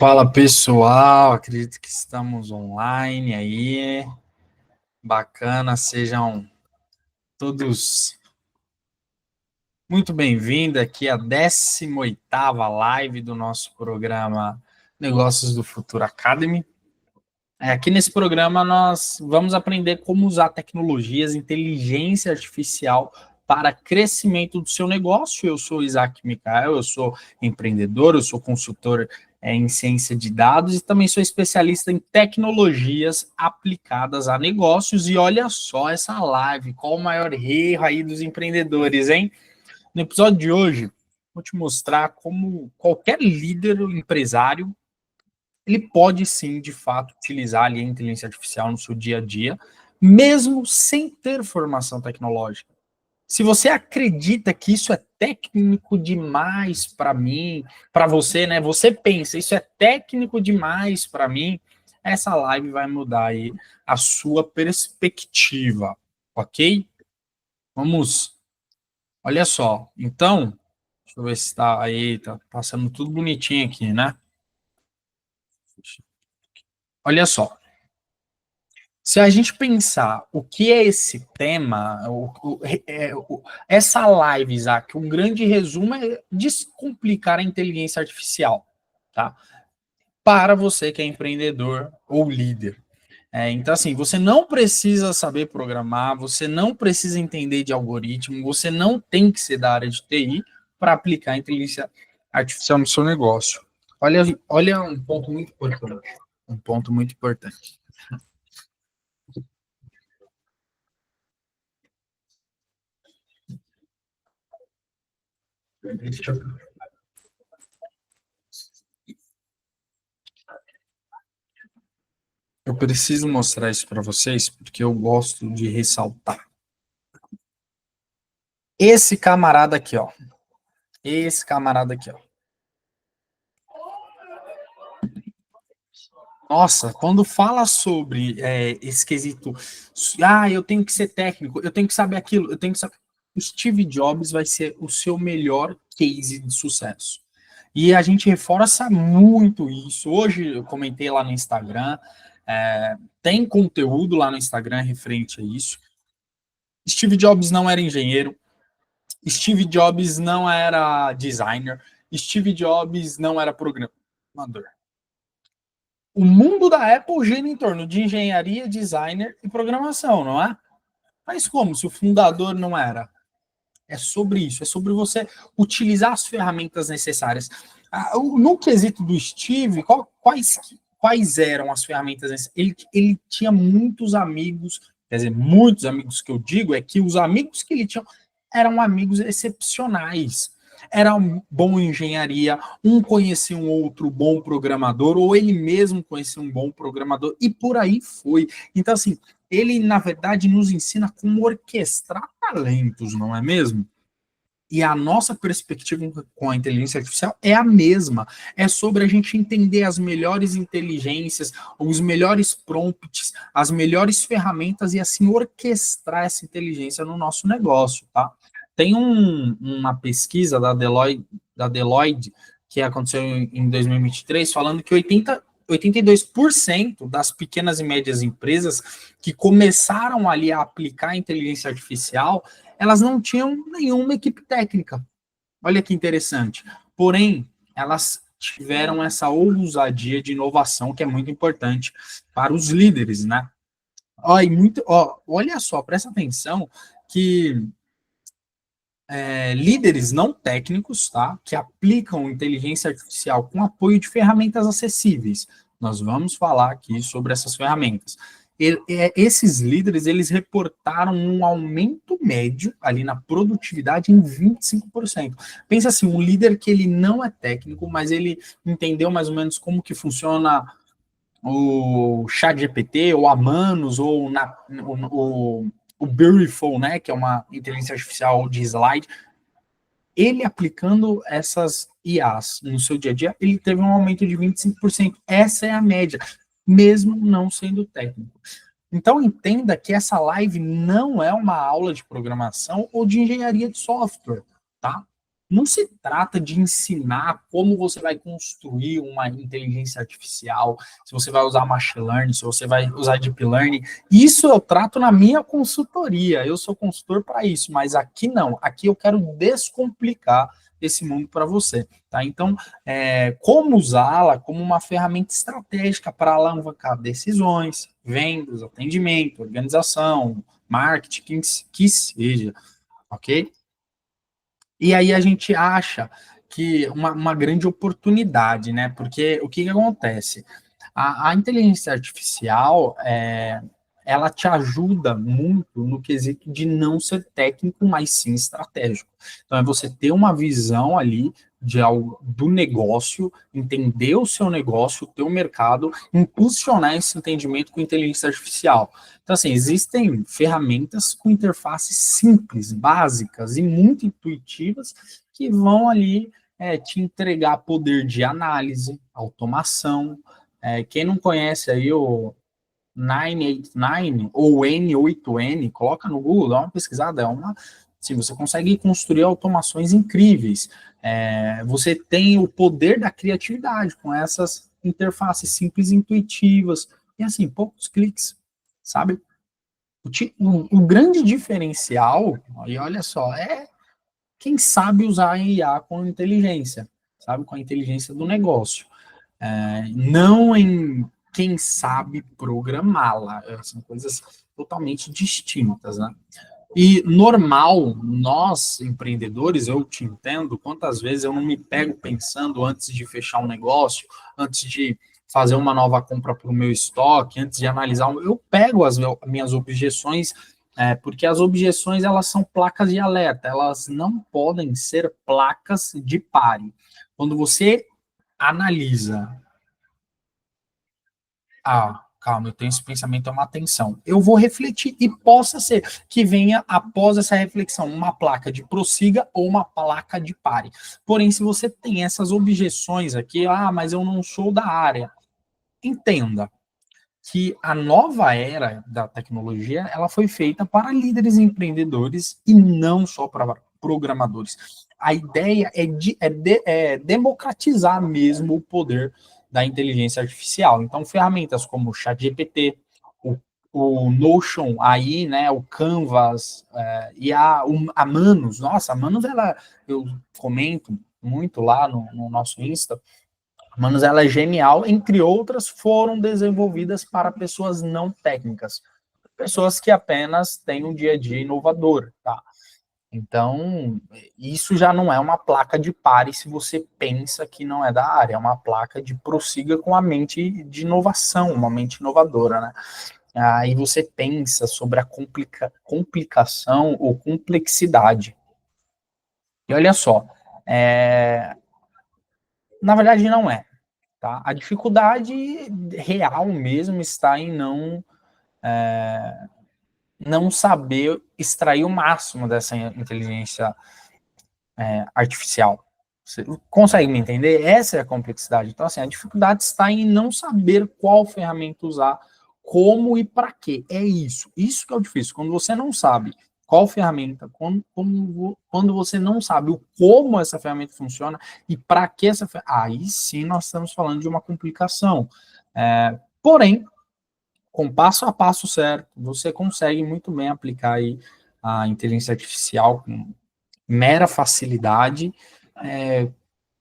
Fala pessoal, acredito que estamos online aí, bacana, sejam todos muito bem-vindos aqui à 18ª live do nosso programa Negócios do Futuro Academy. Aqui nesse programa nós vamos aprender como usar tecnologias, inteligência artificial para crescimento do seu negócio. Eu sou Isaac Micael, eu sou empreendedor, eu sou consultor em ciência de dados e também sou especialista em tecnologias aplicadas a negócios. E olha só essa live, qual o maior erro aí dos empreendedores, hein? No episódio de hoje, vou te mostrar como qualquer líder ou empresário ele pode sim, de fato, utilizar ali a inteligência artificial no seu dia a dia, mesmo sem ter formação tecnológica. Se você acredita que isso é técnico demais para mim, para você, né? Você pensa, isso é técnico demais para mim, essa live vai mudar aí a sua perspectiva, ok? Vamos, olha só. Então, deixa eu ver se está aí, tá passando tudo bonitinho aqui, né? Olha só. Se a gente pensar o que é esse tema, essa live, Isaac, um grande resumo é descomplicar a inteligência artificial, tá? Para você que é empreendedor ou líder. Então, assim, você não precisa saber programar, você não precisa entender de algoritmo, você não tem que ser da área de TI para aplicar a inteligência artificial no seu negócio. Olha um ponto muito importante. Um ponto muito importante. Deixa eu Eu preciso mostrar isso para vocês porque eu gosto de ressaltar. Esse camarada aqui, ó. Esse camarada aqui, ó. Nossa, quando fala sobre esse quesito, eu tenho que ser técnico, eu tenho que saber aquilo, eu tenho que saber. O Steve Jobs vai ser o seu melhor case de sucesso. E a gente reforça muito isso. Hoje eu comentei lá no Instagram, tem conteúdo lá no Instagram referente a isso. Steve Jobs não era engenheiro, Steve Jobs não era designer, Steve Jobs não era programador. O mundo da Apple gira em torno de engenharia, designer e programação, não é? Mas como se o fundador não era? É sobre isso, é sobre você utilizar as ferramentas necessárias. No quesito do Steve, quais eram as ferramentas necessárias? Ele tinha muitos amigos, quer dizer, muitos amigos que eu digo, é que os amigos que ele tinha eram amigos excepcionais. Era um bom em engenharia, um conhecia um outro bom programador, ou ele mesmo conhecia um bom programador, e por aí foi. Então, assim, ele, na verdade, nos ensina como orquestrar talentos, não é mesmo? E a nossa perspectiva com a inteligência artificial é a mesma. É sobre a gente entender as melhores inteligências, os melhores prompts, as melhores ferramentas e assim orquestrar essa inteligência no nosso negócio, tá? Tem uma pesquisa da Deloitte que aconteceu em 2023 falando que 82% das pequenas e médias empresas que começaram ali a aplicar a inteligência artificial, elas não tinham nenhuma equipe técnica. Olha que interessante. Porém, elas tiveram essa ousadia de inovação que é muito importante para os líderes, né? Olha só, presta atenção que líderes não técnicos, tá, que aplicam inteligência artificial com apoio de ferramentas acessíveis. Nós vamos falar aqui sobre essas ferramentas. Esses líderes, eles reportaram um aumento médio ali na produtividade em 25%. Pensa assim, um líder que ele não é técnico, mas ele entendeu mais ou menos como que funciona o ChatGPT, ou a Manus, ou o Beautiful, né, que é uma inteligência artificial de slide, ele aplicando essas IAs no seu dia a dia, ele teve um aumento de 25%. Essa é a média, mesmo não sendo técnico. Então, entenda que essa live não é uma aula de programação ou de engenharia de software, tá? não se trata de ensinar como você vai construir uma inteligência artificial, se você vai usar machine learning, se você vai usar deep learning. Isso eu trato na minha consultoria, eu sou consultor para isso, mas aqui não, aqui eu quero descomplicar esse mundo para você, tá? Então, como usá-la como uma ferramenta estratégica para alavancar decisões, vendas, atendimento, organização, marketing, que seja, ok? E aí a gente acha que uma grande oportunidade, né? Porque o que acontece? A inteligência artificial, ela te ajuda muito no quesito de não ser técnico, mas sim estratégico. Então, é você ter uma visão ali de algo, do negócio, entender o seu negócio, o teu mercado, impulsionar esse entendimento com inteligência artificial. Então, assim, existem ferramentas com interfaces simples, básicas e muito intuitivas que vão ali te entregar poder de análise, automação. Quem não conhece aí o 989 ou N8N, coloca no Google, dá uma pesquisada, assim, você consegue construir automações incríveis. Você tem o poder da criatividade com essas interfaces simples e intuitivas, e assim, poucos cliques, sabe? O grande diferencial, e olha só, é quem sabe usar a IA com inteligência, sabe? Com a inteligência do negócio. Não em quem sabe programá-la. São coisas totalmente distintas, né? E normal, nós empreendedores, eu te entendo, quantas vezes eu não me pego pensando antes de fechar um negócio, antes de fazer uma nova compra para o meu estoque, antes de analisar, eu pego as minhas objeções, porque as objeções elas são placas de alerta, elas não podem ser placas de pare. Quando você analisa calma, eu tenho esse pensamento, é uma atenção. Eu vou refletir e possa ser que venha, após essa reflexão, uma placa de prossiga ou uma placa de pare. Porém, se você tem essas objeções aqui, mas eu não sou da área, entenda que a nova era da tecnologia, ela foi feita para líderes empreendedores e não só para programadores. A ideia é democratizar mesmo o poder da inteligência artificial. Então, ferramentas como o ChatGPT, o, o Notion aí, né, o Canvas, e a Manus. Nossa, a Manus, eu comento muito lá no nosso Insta, Manos, ela é genial, entre outras, foram desenvolvidas para pessoas não técnicas, pessoas que apenas têm um dia a dia inovador, tá? Então, isso já não é uma placa de pare se você pensa que não é da área, é uma placa de prossiga com a mente de inovação, uma mente inovadora, né? Aí você pensa sobre a complicação ou complexidade. E olha só, na verdade não é. Tá? A dificuldade real mesmo está em não saber extrair o máximo dessa inteligência artificial. Você consegue me entender? Essa é a complexidade. Então, assim, a dificuldade está em não saber qual ferramenta usar, como e para quê. É isso. Isso que é o difícil. Quando você não sabe qual ferramenta, quando você não sabe o como essa ferramenta funciona e para que essa ferramenta. Aí sim nós estamos falando de uma complicação. Porém, com passo a passo certo, você consegue muito bem aplicar aí a inteligência artificial com mera facilidade,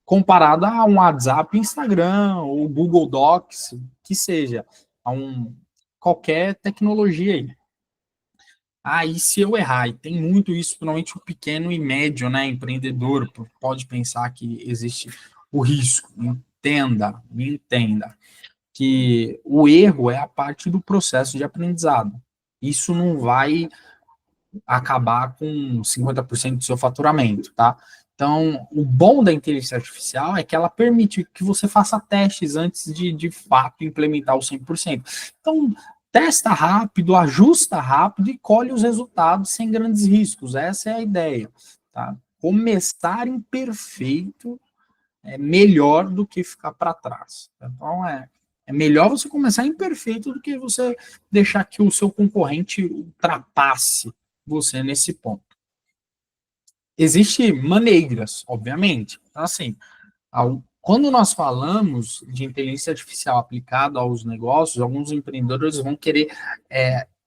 comparada a um WhatsApp, Instagram, ou Google Docs, que seja, qualquer tecnologia aí. E se eu errar, e tem muito isso, principalmente o pequeno e médio, né, empreendedor, pode pensar que existe o risco. Me entenda, que o erro é a parte do processo de aprendizado. Isso não vai acabar com 50% do seu faturamento, tá? Então, o bom da inteligência artificial é que ela permite que você faça testes antes de fato implementar o 100%. Então, testa rápido, ajusta rápido e colhe os resultados sem grandes riscos. Essa é a ideia, tá? Começar imperfeito é melhor do que ficar para trás. Então, é melhor você começar imperfeito do que você deixar que o seu concorrente ultrapasse você nesse ponto. Existem maneiras, obviamente. Então, assim, quando nós falamos de inteligência artificial aplicada aos negócios, alguns empreendedores vão querer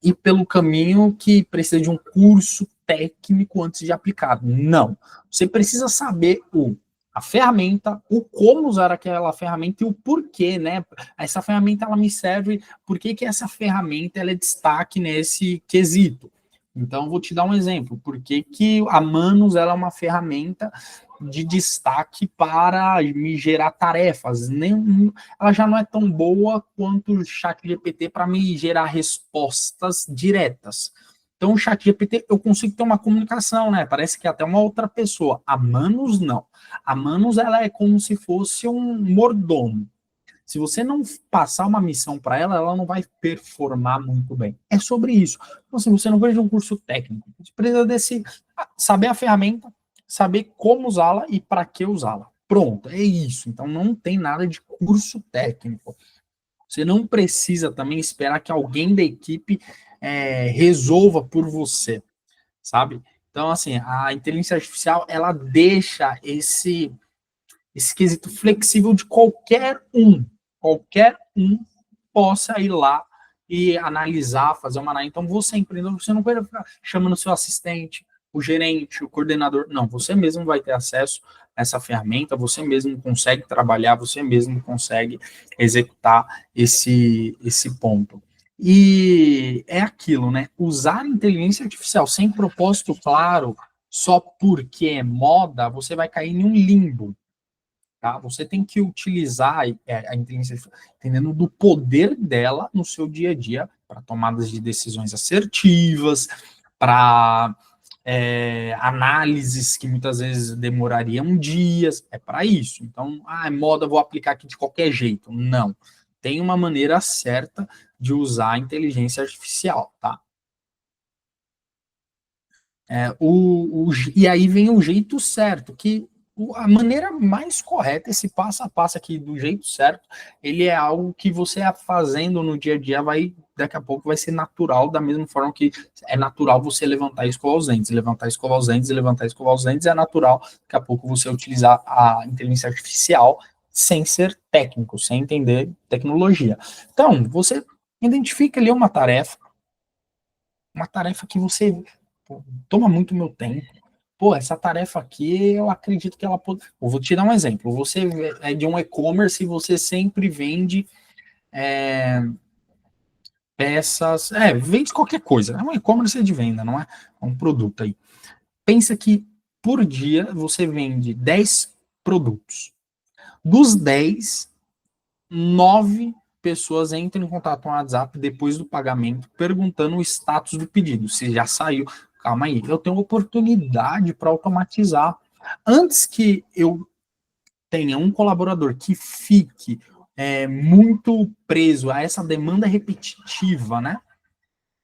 ir pelo caminho que precisa de um curso técnico antes de aplicar. Não. Você precisa saber a ferramenta, o como usar aquela ferramenta e o porquê, né? Essa ferramenta ela me serve, por que que essa ferramenta ela é destaque nesse quesito? Então, vou te dar um exemplo. Por que que a Manus ela é uma ferramenta de destaque para me gerar tarefas? Ela já não é tão boa quanto o ChatGPT para me gerar respostas diretas. Então, o ChatGPT eu consigo ter uma comunicação, né? Parece que é até uma outra pessoa. A Manus, não. A Manus, ela é como se fosse um mordomo. Se você não passar uma missão para ela, ela não vai performar muito bem. É sobre isso. Então, assim, você não precisa de um curso técnico. Você precisa saber a ferramenta, saber como usá-la e para que usá-la. Pronto, é isso. Então, não tem nada de curso técnico. Você não precisa também esperar que alguém da equipe resolva por você, sabe? Então, assim, a inteligência artificial, ela deixa esse quesito flexível de qualquer um possa ir lá e analisar, fazer uma análise. Então, você empreendedor, você não vai ficar chamando o seu assistente, o gerente, o coordenador. Não, você mesmo vai ter acesso a essa ferramenta, você mesmo consegue trabalhar, você mesmo consegue executar esse ponto. E é aquilo, né? Usar a inteligência artificial sem propósito claro, só porque é moda, você vai cair em um limbo. Tá? Você tem que utilizar a inteligência entendendo do poder dela no seu dia a dia para tomadas de decisões assertivas, para análises que muitas vezes demorariam dias. É para isso. Então, é moda, vou aplicar aqui de qualquer jeito. Não. Tem uma maneira certa de usar a inteligência artificial, tá? E aí vem o jeito certo, que a maneira mais correta, esse passo a passo aqui do jeito certo, ele é algo que você fazendo no dia a dia daqui a pouco vai ser natural, da mesma forma que é natural você levantar e escovar os dentes, levantar e escovar os dentes, levantar e escovar os dentes, é natural daqui a pouco você utilizar a inteligência artificial sem ser técnico, sem entender tecnologia. Então, você identifica ali uma tarefa que você pô, toma muito meu tempo. Pô, essa tarefa aqui, eu acredito que ela pode. Eu vou te dar um exemplo. Você é de um e-commerce e você sempre vende peças. Vende qualquer coisa. É um e-commerce de venda, não é? É um produto aí. Pensa que por dia você vende 10 produtos. Dos 10, 9 pessoas entram em contato com o WhatsApp depois do pagamento, perguntando o status do pedido, se já saiu. Calma aí, eu tenho oportunidade para automatizar. Antes que eu tenha um colaborador que fique muito preso a essa demanda repetitiva, né?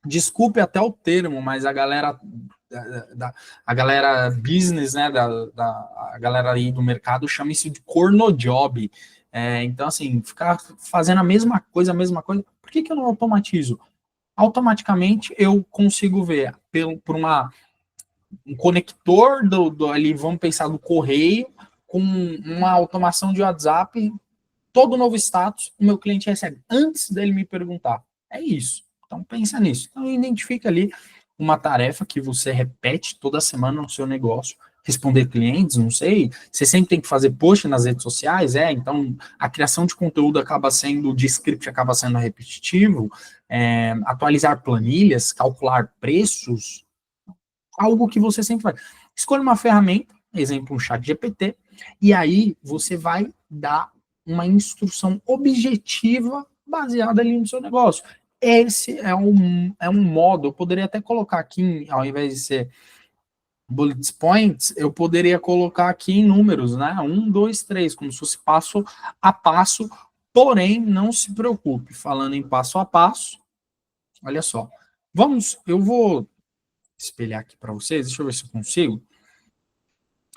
Desculpe até o termo, mas a galera business, né, a galera aí do mercado chama isso de corno job. Então, assim, ficar fazendo a mesma coisa, por que eu não automatizo? Automaticamente eu consigo ver por um conector ali, vamos pensar do correio, com uma automação de WhatsApp, todo novo status, o meu cliente recebe antes dele me perguntar. É isso. Então pensa nisso. Então identifica ali uma tarefa que você repete toda semana no seu negócio. Responder clientes, não sei. Você sempre tem que fazer post nas redes sociais, então a criação de conteúdo acaba sendo, de script acaba sendo repetitivo. Atualizar planilhas, calcular preços, algo que você sempre faz. Escolha uma ferramenta, exemplo, um chat GPT, e aí você vai dar uma instrução objetiva baseada ali no seu negócio. Esse é um modo, eu poderia até colocar aqui, ao invés de ser bullet points, eu poderia colocar aqui em números, né? 1, 2, 3, como se fosse passo a passo, porém, não se preocupe, falando em passo a passo, olha só. Eu vou espelhar aqui para vocês, deixa eu ver se eu consigo.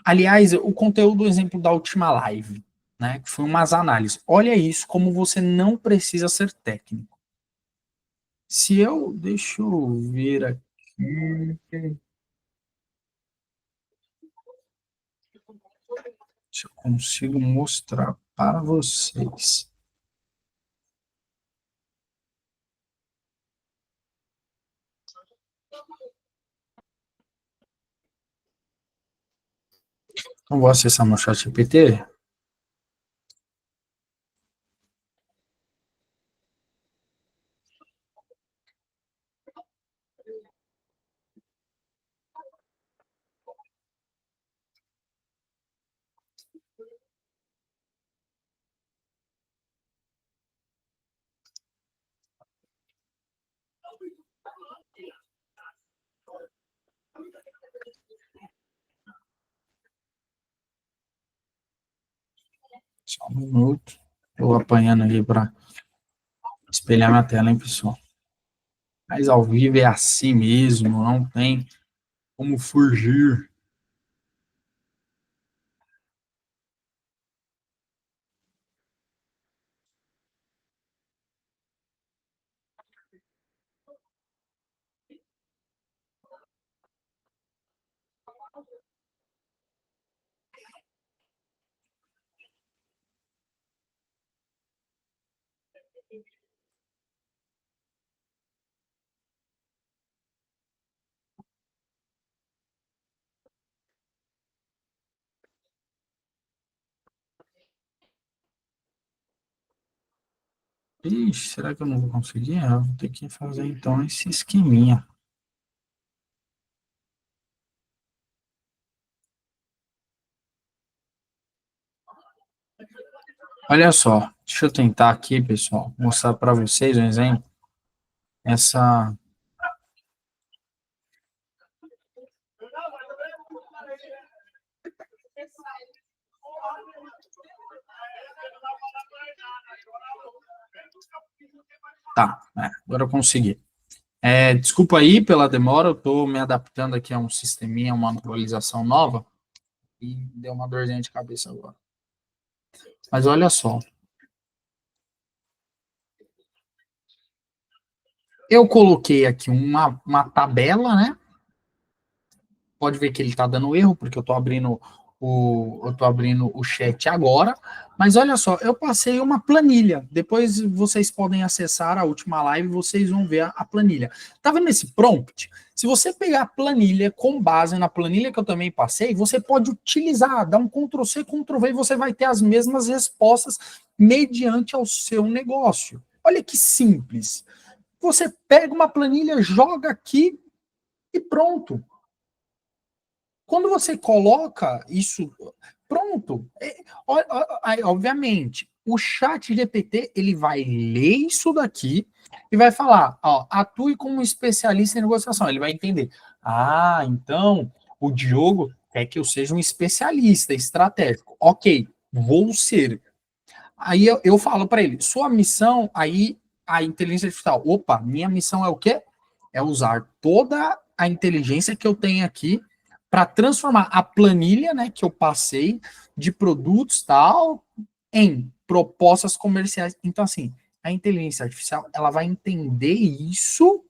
Aliás, o conteúdo, do exemplo da última live, né, que foi umas análises. Olha isso, como você não precisa ser técnico. Deixa eu ver aqui. Se eu consigo mostrar para vocês. Então, vou acessar meu chat GPT. Só um minuto. Estou apanhando ali para espelhar minha tela, hein, pessoal? Mas ao vivo é assim mesmo, não tem como fugir. Ixi, será que eu não vou conseguir? Eu vou ter que fazer então esse esqueminha. Olha só, deixa eu tentar aqui, pessoal, mostrar para vocês um exemplo. Essa. Tá, agora eu consegui. Desculpa aí pela demora, eu estou me adaptando aqui a um sisteminha, uma atualização nova, e deu uma dorzinha de cabeça agora. Mas olha só, eu coloquei aqui uma tabela, né? Pode ver que ele está dando erro, porque eu tô abrindo o chat agora. Mas olha só, eu passei uma planilha. Depois vocês podem acessar a última live, vocês vão ver a planilha. Tá vendo esse prompt? Se você pegar a planilha com base na planilha que eu também passei, você pode utilizar, dar um Ctrl C, Ctrl V e você vai ter as mesmas respostas mediante ao seu negócio. Olha que simples. Você pega uma planilha, joga aqui e pronto. Quando você coloca isso, pronto. Obviamente, o chat GPT ele vai ler isso daqui e vai falar, ó, atue como especialista em negociação. Ele vai entender. Ah, então o Diogo quer que eu seja um especialista estratégico. Ok, vou ser. Aí eu falo para ele, sua missão, aí a inteligência artificial, opa, minha missão é o quê? É usar toda a inteligência que eu tenho aqui para transformar a planilha, né, que eu passei de produtos tal em propostas comerciais. Então assim, a inteligência artificial, ela vai entender isso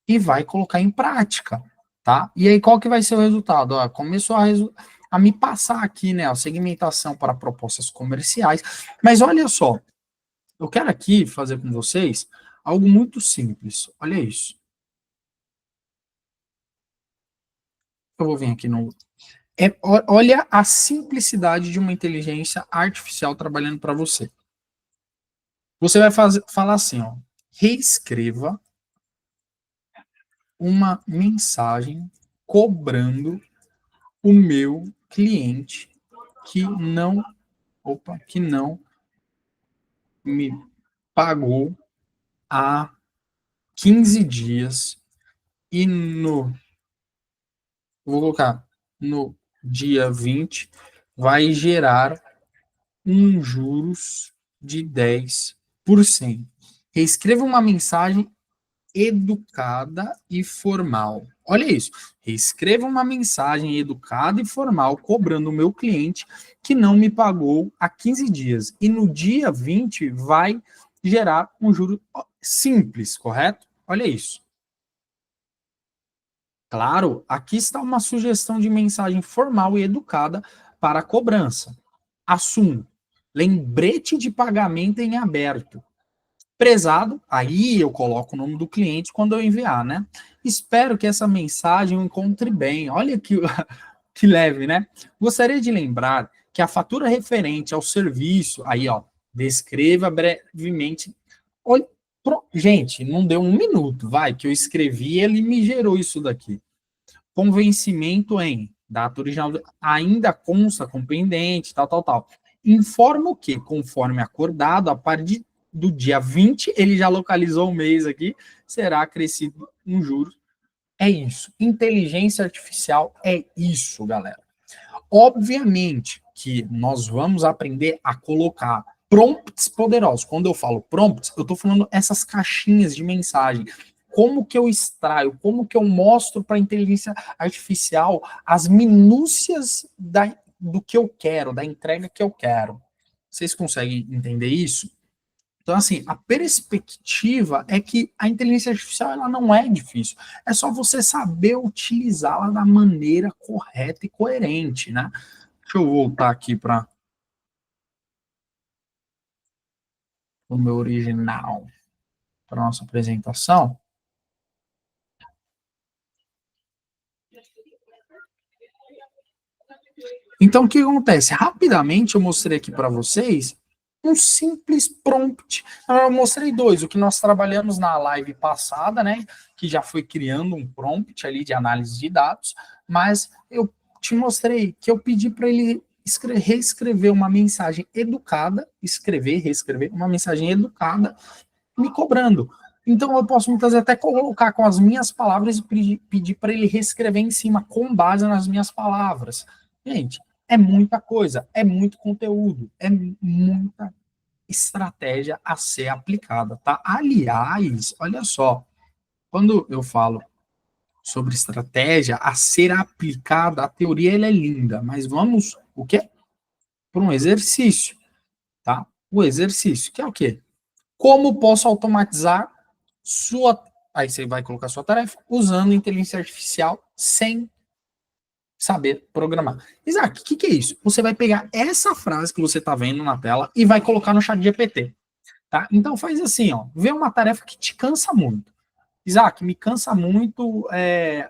e vai colocar em prática, tá? E aí qual que vai ser o resultado? Ó, começou a me passar aqui, né, a segmentação para propostas comerciais, mas olha só, eu quero aqui fazer com vocês algo muito simples. Olha isso. Eu vou vir aqui no olha a simplicidade de uma inteligência artificial trabalhando para você. Você vai falar assim, ó, reescreva uma mensagem cobrando o meu cliente que não me pagou há 15 dias e vou colocar, no dia 20 vai gerar um juros de 10%. Reescreva uma mensagem educada e formal. Olha isso. Reescreva uma mensagem educada e formal cobrando o meu cliente que não me pagou há 15 dias. E no dia 20 vai gerar um juro simples, correto? Olha isso. Claro, aqui está uma sugestão de mensagem formal e educada para a cobrança. Assunto: lembrete de pagamento em aberto. Prezado, aí eu coloco o nome do cliente quando eu enviar, né? Espero que essa mensagem o encontre bem. Olha que, que leve, né? Gostaria de lembrar que a fatura referente ao serviço, aí ó, descreva brevemente. Olha, gente, não deu um minuto, vai, que eu escrevi, ele me gerou isso daqui. Com vencimento em data original, ainda consta com pendente, tal, tal, tal. Informo que, conforme acordado, a partir do dia 20, ele já localizou o mês aqui, será acrescido um juros. É isso. Inteligência artificial é isso, galera. Obviamente que nós vamos aprender a colocar prompts poderosos. Quando eu falo prompts, eu estou falando essas caixinhas de mensagem. Como que eu extraio, como que eu mostro para a inteligência artificial as minúcias do que eu quero, da entrega que eu quero. Vocês conseguem entender isso? Então, assim, a perspectiva é que a inteligência artificial ela não é difícil. É só você saber utilizá-la da maneira correta e coerente, né? Deixa eu voltar aqui para o meu original, para nossa apresentação. Então, o que acontece? Rapidamente eu mostrei aqui para vocês um simples prompt. Eu mostrei dois, o que nós trabalhamos na live passada, né? Que já foi criando um prompt ali de análise de dados, mas eu te mostrei que eu pedi para ele reescrever uma mensagem educada, reescrever uma mensagem educada, me cobrando. Então eu posso muitas vezes até colocar com as minhas palavras e pedir para ele reescrever em cima com base nas minhas palavras. Gente, é muita coisa, é muito conteúdo, é muita estratégia a ser aplicada, tá? Aliás, olha só, quando eu falo sobre estratégia a ser aplicada, a teoria ela é linda, mas vamos o quê? Para um exercício, tá? O exercício, que é o quê? Como posso automatizar sua. Aí você vai colocar sua tarefa usando inteligência artificial sem saber programar. Isaac, o que é isso? Você vai pegar essa frase que você está vendo na tela e vai colocar no chat GPT. Tá? Então faz assim, ó, vê uma tarefa que te cansa muito. Isaac, me cansa muito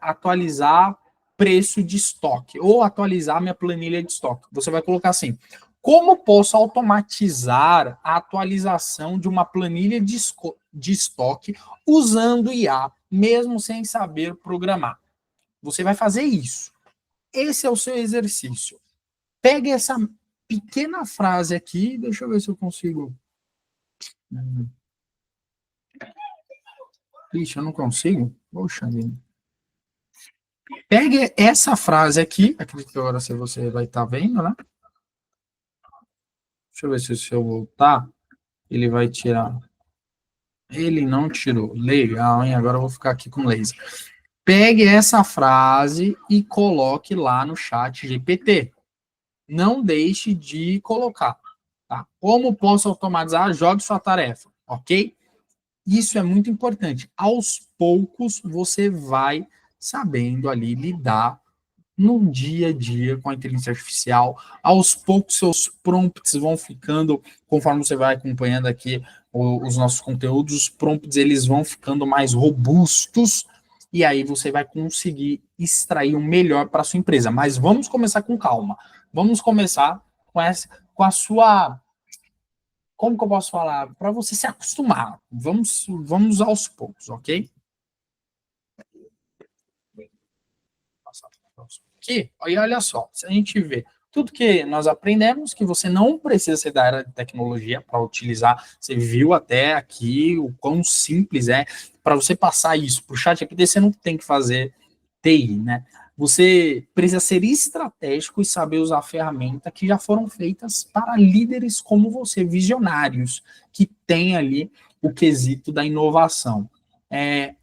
atualizar preço de estoque ou atualizar minha planilha de estoque. Você vai colocar assim: como posso automatizar a atualização de uma planilha de estoque usando IA, mesmo sem saber programar? Você vai fazer isso. Esse é o seu exercício. Pegue essa pequena frase aqui, deixa eu ver se eu consigo. Ixi, eu não consigo. Poxa vida. Pegue essa frase aqui, acredito que agora você vai estar vendo, né? Deixa eu ver se eu voltar, ele vai tirar. Ele não tirou. Legal, hein? Agora eu vou ficar aqui com laser. Pegue essa frase e coloque lá no chat GPT. Não deixe de colocar. Tá? Como posso automatizar? Jogue sua tarefa, ok? Isso é muito importante. Aos poucos você vai sabendo ali lidar no dia a dia com a inteligência artificial. Aos poucos, seus prompts vão ficando, conforme você vai acompanhando aqui os nossos conteúdos, os prompts eles vão ficando mais robustos e aí você vai conseguir extrair o melhor para sua empresa. Mas vamos começar com calma. Vamos começar com a sua. Como que eu posso falar? Para você se acostumar. Vamos aos poucos, ok? Aqui, e olha só, se a gente vê tudo que nós aprendemos, que você não precisa ser da área de tecnologia para utilizar, você viu até aqui o quão simples é, para você passar isso para o chat GPT, você não tem que fazer TI, né? Você precisa ser estratégico e saber usar a ferramenta que já foram feitas para líderes como você, visionários, que têm ali o quesito da inovação.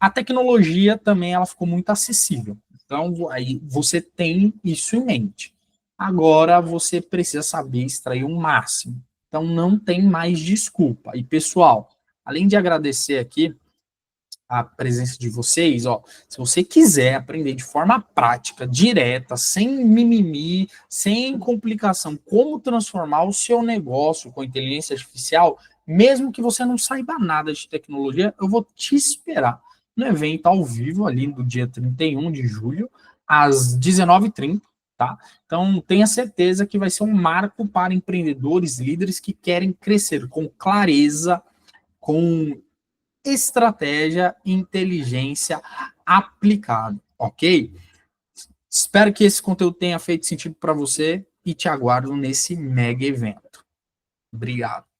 A tecnologia também ela ficou muito acessível. Então, aí você tem isso em mente. Agora você precisa saber extrair o máximo. Então, não tem mais desculpa. E, pessoal, além de agradecer aqui a presença de vocês, ó, se você quiser aprender de forma prática, direta, sem mimimi, sem complicação, como transformar o seu negócio com inteligência artificial, mesmo que você não saiba nada de tecnologia, eu vou te esperar no evento ao vivo, ali no dia 31 de julho, às 19h30, tá? Então, tenha certeza que vai ser um marco para empreendedores, líderes que querem crescer com clareza, com estratégia e inteligência aplicada, ok? Espero que esse conteúdo tenha feito sentido para você e te aguardo nesse mega evento. Obrigado.